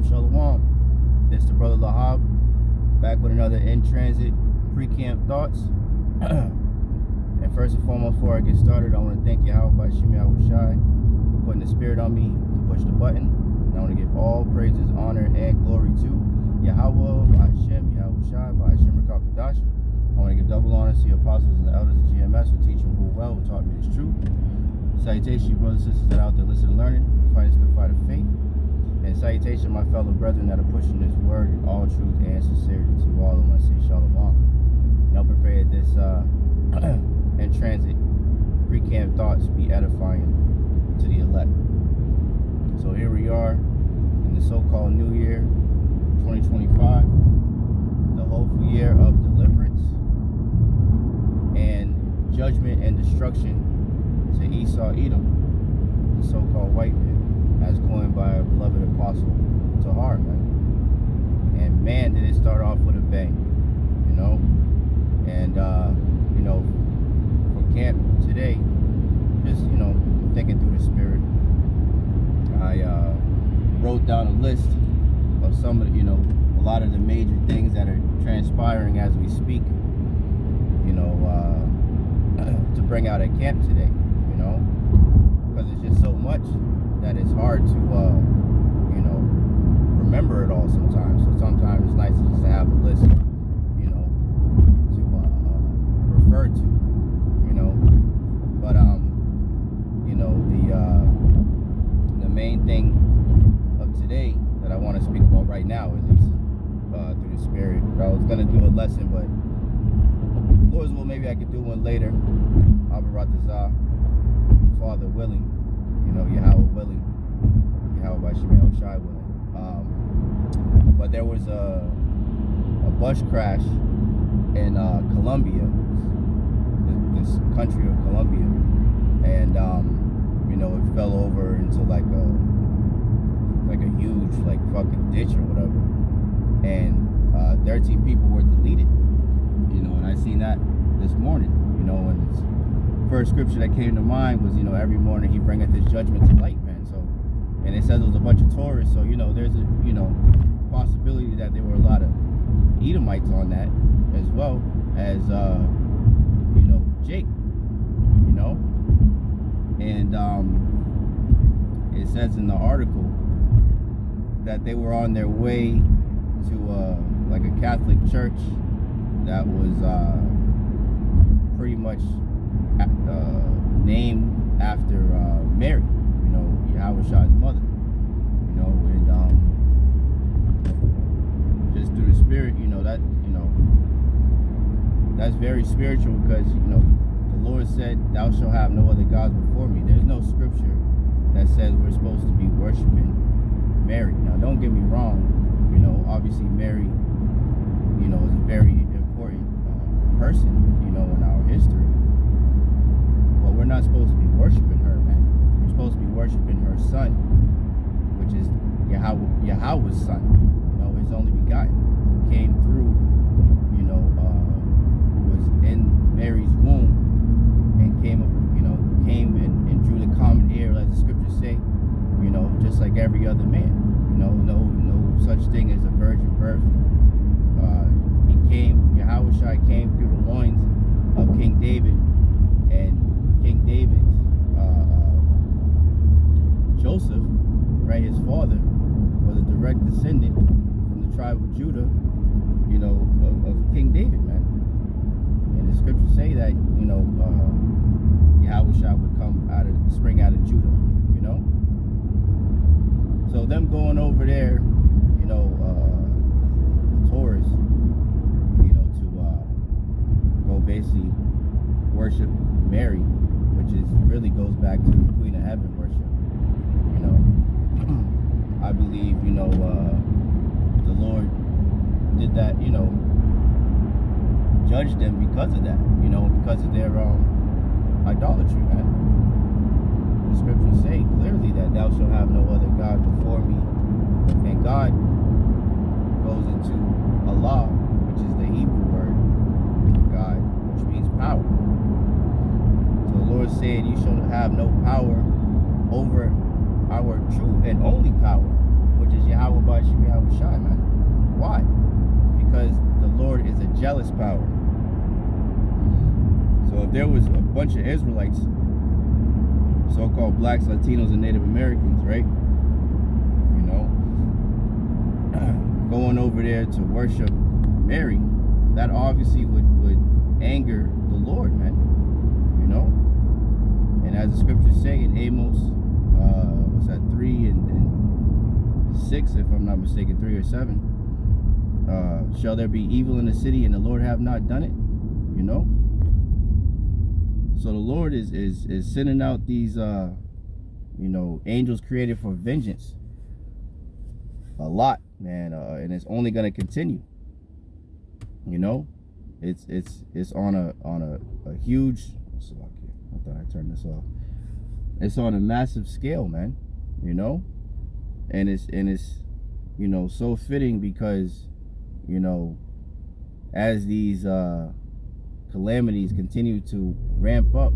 Shalom. This is the brother Lahab, back with another in-transit pre-camp thoughts. And first and foremost, before I get started, I want to thank Bahasham, Yahawashi for putting the spirit on me to push the button. And I want to give all praises, honor, and glory to Yahawah, Bahasham, Yahawashi, Bahasham, Rakakadash. I want to give double honor to the apostles and the elders of GMS who teach and rule well, who taught me this truth. Salutation, you brothers and sisters that are out there listening and learning, fighting this good fight of faith. And salutation, my fellow brethren that are pushing this word in all truth and sincerity. To you all, I want to say shalom. And help and pray that this in transit pre-camp thoughts be edifying to the elect. So here we are in the so-called New Year 2025, the hopeful year of deliverance and judgment and destruction to Esau Edom, the so-called white man, as coined by our beloved apostle Tahar, man. And man, did it start off with a bang, you know? And, you know, for camp today, just, you know, thinking through the spirit, I wrote down a list of some of the, you know, a lot of the major things that are transpiring as we speak, you know, to bring out at camp today, you know, because it's just so much that it's hard to, you know, remember it all sometimes. So sometimes it's nice just to have a list, you know, to refer to, you know. But you know, the main thing of today that I want to speak about right now, at least through the spirit. I was gonna do a lesson, but Lord's will, maybe I could do one later. Abaratazah, Father willing, you know, Yahawah willing, Bahasham, Yahawashi willing. But there was a bus crash in Colombia, this country of Colombia, and you know, it fell over into like a huge like fucking ditch or whatever, and 13 people were deleted, you know, and I seen that this morning, you know, and it's first scripture that came to mind was, you know, every morning he bringeth his judgment to light, man. So, and it says it was a bunch of tourists, so, you know, there's a, you know, possibility that there were a lot of Edomites on that, as well as, you know, Jake, you know, and it says in the article that they were on their way to like a Catholic church that was pretty much named after Mary, you know, Yahawashi's mother, you know, and just through the spirit, you know, that, you know, that's very spiritual, because, you know, the Lord said, thou shalt have no other gods before me. There's no scripture that says we're supposed to be worshiping Mary. Now, don't get me wrong, you know, obviously Mary, you know, is a very important person, you know, in our history. But we're not supposed to be worshiping her, man. We're supposed to be worshiping her son, which is Yahawah's son, you know, his only begotten, who came through, you know, who was in Mary's womb and came up, you know, came and drew the common heir, as the scriptures say, you know, just like every other man. You know, no such thing as a virgin birth. Yahawashi came through the loins of King David, and King David's Joseph, right, his father, was a direct descendant from the tribe of Judah, you know, of King David, man. And the scriptures say that, you know, Yahawashi would spring out of Judah, you know. So them going over there, you know, the tourists, you know, to go basically worship Mary, which is really goes back to the Queen of Heaven worship, you know. I believe, you know, the Lord did that, you know, judged them because of that, you know, because of their idolatry, man. The scriptures say clearly that thou shalt have no other God before me. And God goes into Allah, which is the Hebrew word God, which means power. So the Lord said, you shall have no power over our true and only power, which is Yahawah. Yahawashi, man. Why? Because the Lord is a jealous power. So if there was a bunch of Israelites, so-called blacks, Latinos, and Native Americans, right? You know, going over there to worship Mary, that obviously would anger the Lord, man. You know? And as the scriptures say in Amos, what's that, 3 and 6, if I'm not mistaken, 3 or 7, shall there be evil in the city and the Lord have not done it? You know? So the Lord is sending out these, you know, angels created for vengeance. A lot, man, and it's only going to continue. You know, it's on a huge. I thought I turned this off. It's on a massive scale, man. You know, and it's you know, so fitting because, you know, as these calamities continue to ramp up,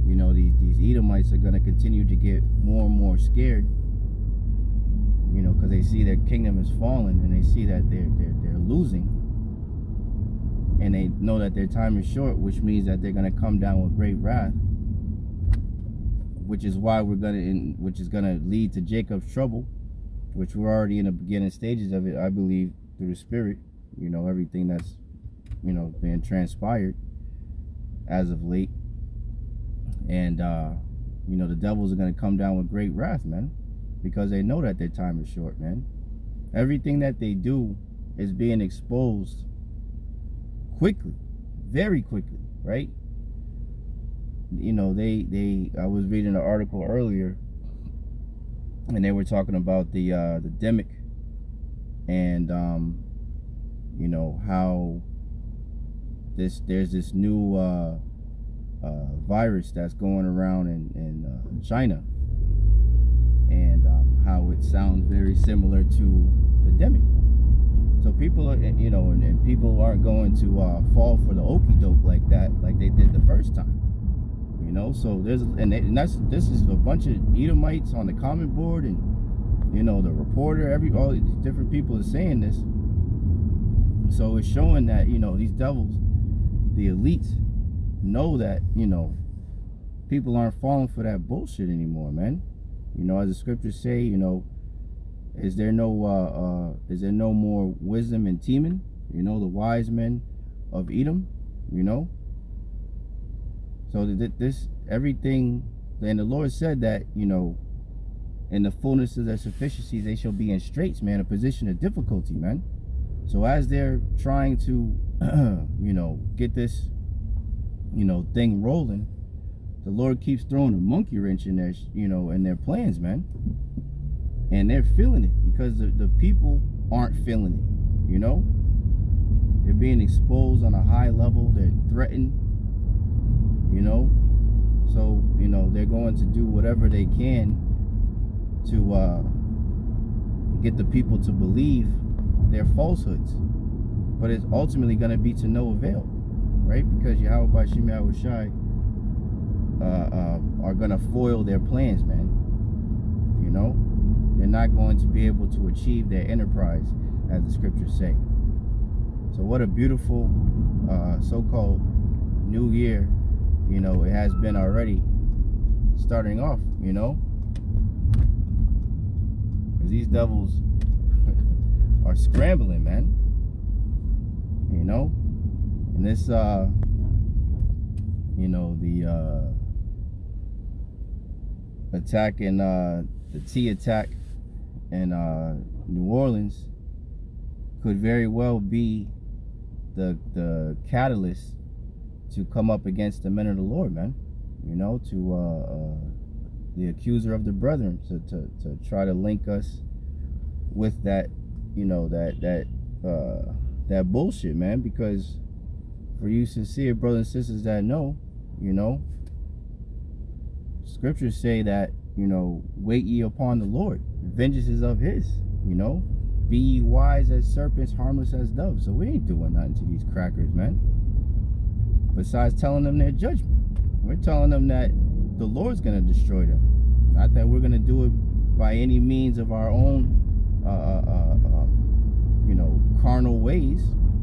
you know, these Edomites are going to continue to get more and more scared, you know, because they see their kingdom is fallen and they see that they're losing, and they know that their time is short, which means that they're going to come down with great wrath, which is why which is going to lead to Jacob's trouble, which we're already in the beginning stages of it, I believe, through the Spirit. You know, everything that's, you know, being transpired as of late. And you know, the devils are going to come down with great wrath, man, because they know that their time is short, man. Everything that they do is being exposed quickly, very quickly, right? You know, I was reading an article earlier, and they were talking about the demic, and you know, how there's this new virus that's going around in China, and how it sounds very similar to the demic. So people are, you know, and people aren't going to fall for the okie doke like that, like they did the first time. You know, so this is a bunch of Edomites on the comment board, and, you know, the reporter, all these different people are saying this. So it's showing that, you know, these devils, the elites, know that, you know, people aren't falling for that bullshit anymore, man. You know, as the scriptures say, you know, is there no more wisdom in Teman? You know, the wise men of Edom, you know. So this everything, and the Lord said that, you know, in the fullness of their sufficiency, they shall be in straits, man, a position of difficulty, man. So as they're trying to, you know, get this, you know, thing rolling, the Lord keeps throwing a monkey wrench in their, you know, in their plans, man. And they're feeling it because the people aren't feeling it, you know. They're being exposed on a high level. They're threatened, you know. So, you know, they're going to do whatever they can to get the people to believe their falsehoods. But it's ultimately going to be to no avail, right? Because Yahawah Yahawashi are going to foil their plans, man. You know, they're not going to be able to achieve their enterprise, as the scriptures say. So what a beautiful so-called new year, you know, it has been already starting off, you know, because these devils are scrambling, man, you know. And this you know, the attack in the T attack in New Orleans could very well be the catalyst to come up against the men of the Lord, man. You know, to the accuser of the brethren, to try to link us with that, you know, that bullshit, man. Because for you sincere brothers and sisters that know, you know, scriptures say that, you know, wait ye upon the Lord, vengeance is of his, you know. Be ye wise as serpents, harmless as doves. So we ain't doing nothing to these crackers, man, besides telling them their judgment. We're telling them that the Lord's going to destroy them, not that we're going to do it by any means of our own carnal ways,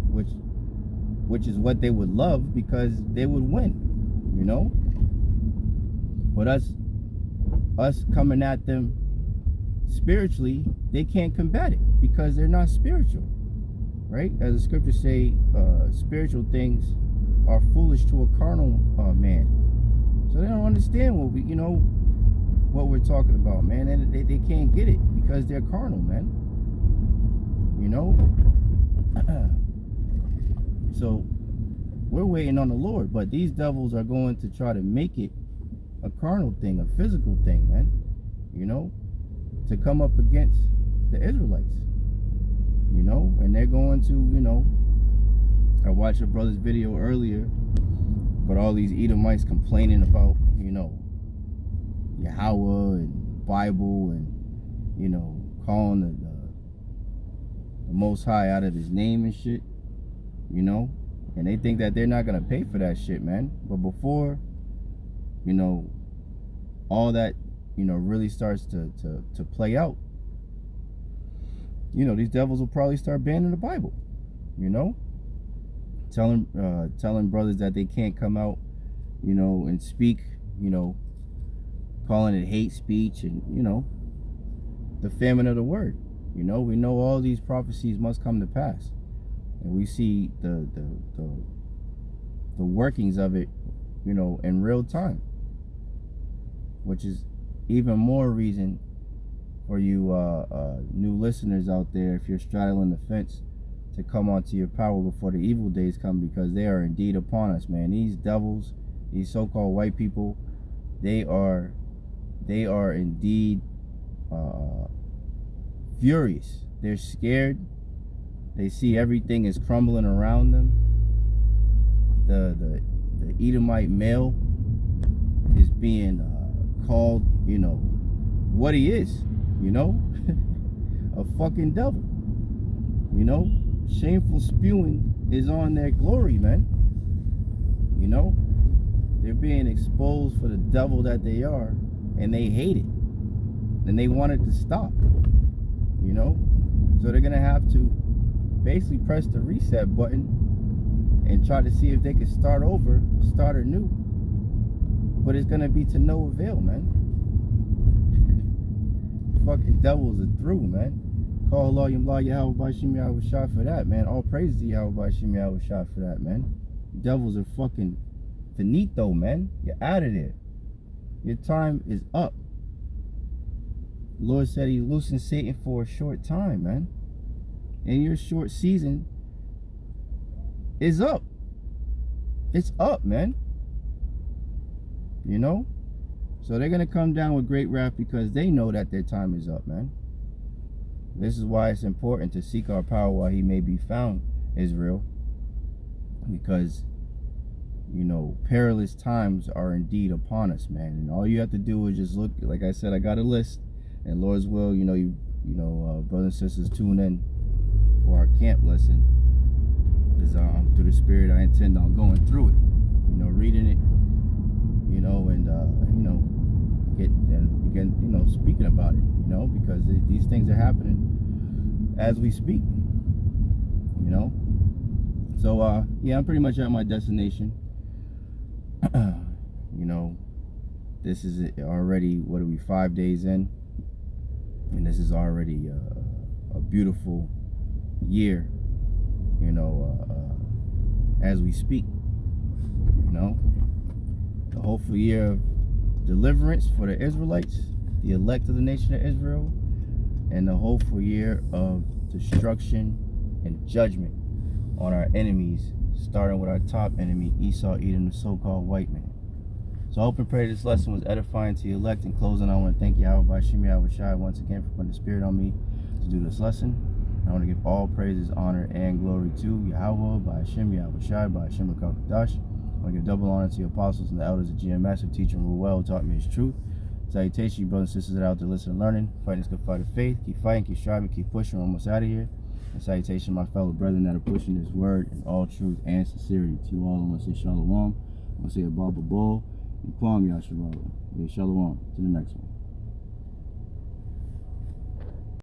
which is what they would love because they would win, But us coming at them spiritually, they can't combat it because they're not spiritual, right? As the scriptures say, spiritual things are foolish to a carnal man. So they don't understand what we're talking about, man. And they can't get it because they're carnal, man. So we're waiting on the Lord, but these devils are going to try to make it a carnal thing, a physical thing, man. To come up against the Israelites, and they're going to, I watched a brother's video earlier, but all these Edomites complaining about, Yahawah and Bible and, calling the Most High out of his name and shit, and they think that they're not going to pay for that shit, man. But before, all that, really starts to play out, these devils will probably start banning the Bible, telling brothers that they can't come out, and speak, calling it hate speech and, the famine of the word. We know all these prophecies must come to pass, and we see the workings of it, in real time, which is even more reason for you new listeners out there, if you're straddling the fence, to come onto your power before the evil days come, because they are indeed upon us, man. These devils, these so-called white people, they are indeed furious. They're scared. They see everything is crumbling around them. The Edomite male is being called, what he is, a fucking devil. Shameful spewing is on their glory, man. They're being exposed for the devil that they are, and they hate it, and they want it to stop. So they're gonna have to basically press the reset button and try to see if they can start anew. But it's gonna be to no avail, man. Fucking devils are through, man. Call Allah Yahawah Bahasham Yahawashi for that, man. All praise to Yahawah Bahasham Yahawashi for that, man. Devils are fucking finito, man. You're out of there. Your time is up. The Lord said he loosened Satan for a short time, man. And your short season is up. It's up, man. So they're going to come down with great wrath because they know that their time is up, man. This is why it's important to seek our power while he may be found, Israel. Because, perilous times are indeed upon us, man. And all you have to do is just look, like I said, I got a list. And Lord's will, brothers and sisters, tune in for our camp lesson. Because through the Spirit, I intend on going through it, reading it, and begin, speaking about it, because these things are happening as we speak, So, yeah, I'm pretty much at my destination. This is already, what are we, 5 days in? And this is already a beautiful year, as we speak, the hopeful year of deliverance for the Israelites, the elect of the nation of Israel, and the hopeful year of destruction and judgment on our enemies, starting with our top enemy, Esau, Edom, the so-called white man. So I hope and pray this lesson was edifying to the elect. In closing, I want to thank Yahawah Bahasham Yahawashi once again for putting the Spirit on me to do this lesson. I want to give all praises, honor, and glory to Yahawah Bahasham Yahawashi, Bahasham Kadash. I want to give double honor to the apostles and the elders of GMS who teach and rule well, who taught me his truth. Salutations, you brothers and sisters that are out there listening and learning, fighting this good fight of faith. Keep fighting, keep striving, keep pushing. We're almost out of here. And salutation, my fellow brethren that are pushing this word in all truth and sincerity. To you all, I want to say shalom. I want to say a Baba Bull. And Kwam Yasharala. Shalom. To the next one.